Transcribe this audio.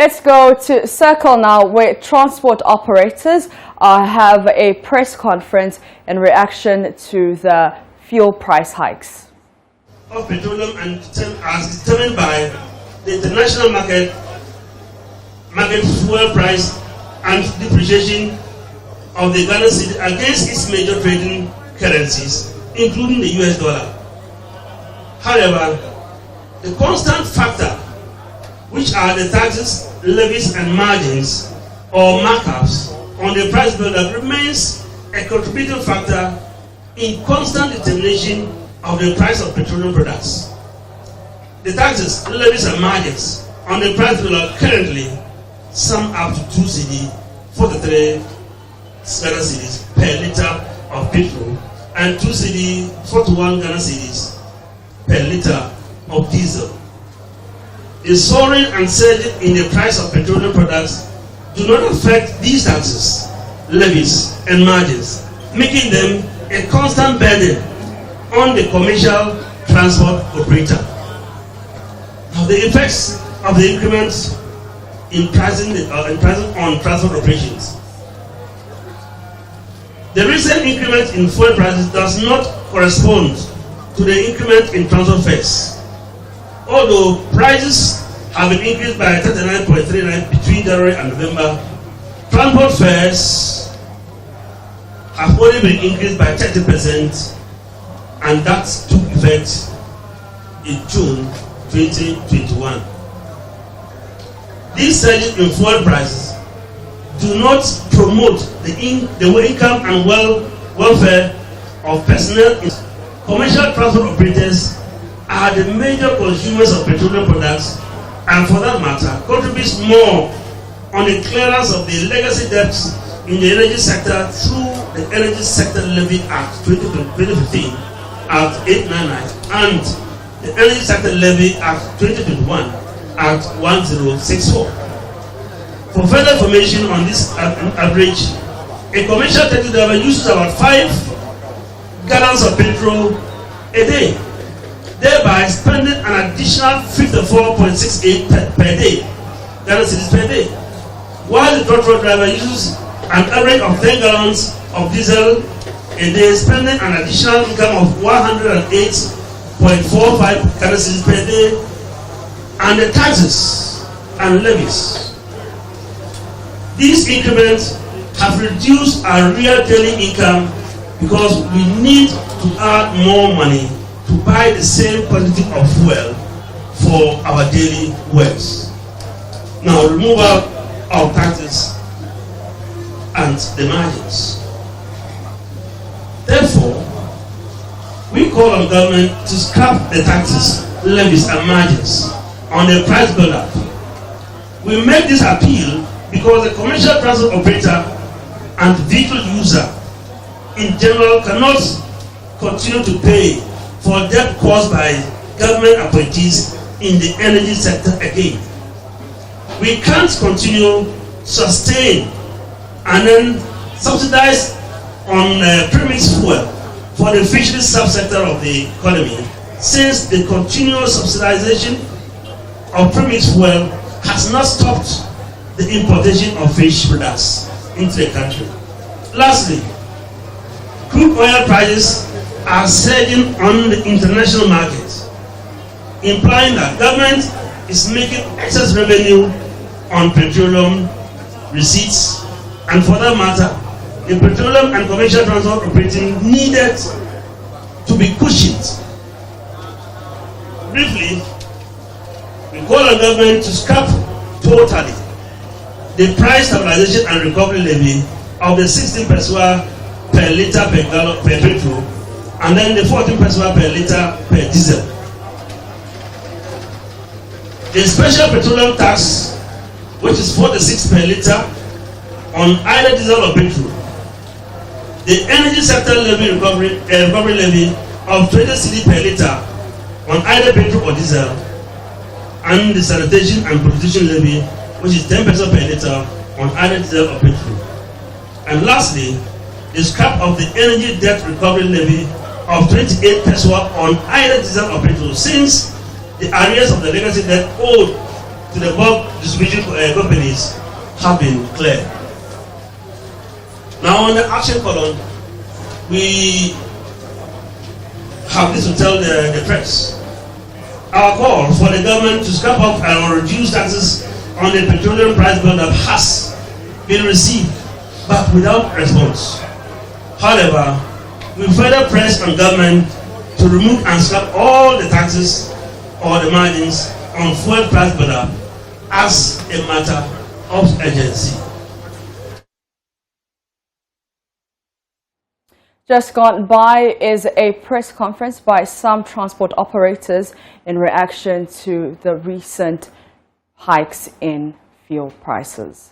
Let's go to Circle now, where transport operators have a press conference in reaction to the fuel price hikes. Of petroleum and as determined by the international market fuel price and depreciation of the Ghana cedi against its major trading currencies, including the US dollar. However, the constant factor, which are the taxes, levies, and margins or markups on the price buildup, remains a contributing factor in constant determination of the price of petroleum products. The taxes, levies, and margins on the price buildup currently sum up to 2 cedi, 43 Ghana cedis per liter of petrol, and 2 cedi, 41 Ghana cedis per liter of diesel. The soaring and surging in the price of petroleum products do not affect these taxes, levies, and margins, making them a constant burden on the commercial transport operator. Now, the effects of the increments in pricing on transport operations. The recent increment in fuel prices does not correspond to the increment in transport fares. Although prices have been increased by 39.39% between January and November, transport fares have only been increased by 30%, and that took effect in June 2021. These surges in fuel prices do not promote the income and welfare of personnel. Commercial transport operators are the major consumers of petroleum products, and for that matter, contributes more on the clearance of the legacy debts in the energy sector through the Energy Sector Levy Act 2015 Act 899 and the Energy Sector Levy Act 2021 Act 1064. For further information on this average, a commercial taxi driver uses about 5 gallons of petrol a day, thereby spending an additional 54.68 per day, Ghana cedis per day, while the truck driver uses an average of 10 gallons of diesel a day, spending an additional income of 108.45 Ghana cedis per day, and the taxes and levies. These increments have reduced our real daily income because we need to add more money to buy the same quantity of fuel for our daily works. Now, removal of taxes and the margins. Therefore, we call on government to scrap the taxes, levies, and margins on the price buildup. We make this appeal because the commercial transport operator and vehicle user in general cannot continue to pay for debt caused by government appointees in the energy sector again. We can't continue to sustain and then subsidize on premix fuel for the fisheries subsector of the economy, since the continuous subsidization of premix fuel has not stopped the importation of fish products into the country. Lastly, crude oil prices are surging on the international market, implying that government is making excess revenue on petroleum receipts, and for that matter, the petroleum and commercial transport operating needed to be cushioned. Briefly, we call on government to scrap totally the price stabilization and recovery levy of the 16 pesewa per liter per gallon per petrol, and then the 14 pesewa per liter per diesel. The special petroleum tax, which is 46 per liter on either diesel or petrol. The energy sector levy recovery levy of 20 cedi per liter on either petrol or diesel, and the sanitation and pollution levy, which is 10 pesos per liter on either diesel or petrol. And lastly, the scrap of the energy debt recovery levy of 28 pesos on either diesel or petrol, since the arrears of the legacy debt owed to the bulk distribution companies have been clear. Now on the action column, we have this to tell the press. Our call for the government to scrap up and reduce taxes on the petroleum price buildup has been received, but without response. However, we further press on government to remove and scrap all the taxes or the margins on fuel price buildup as a matter of urgency. Just gone by is a press conference by some transport operators in reaction to the recent hikes in fuel prices.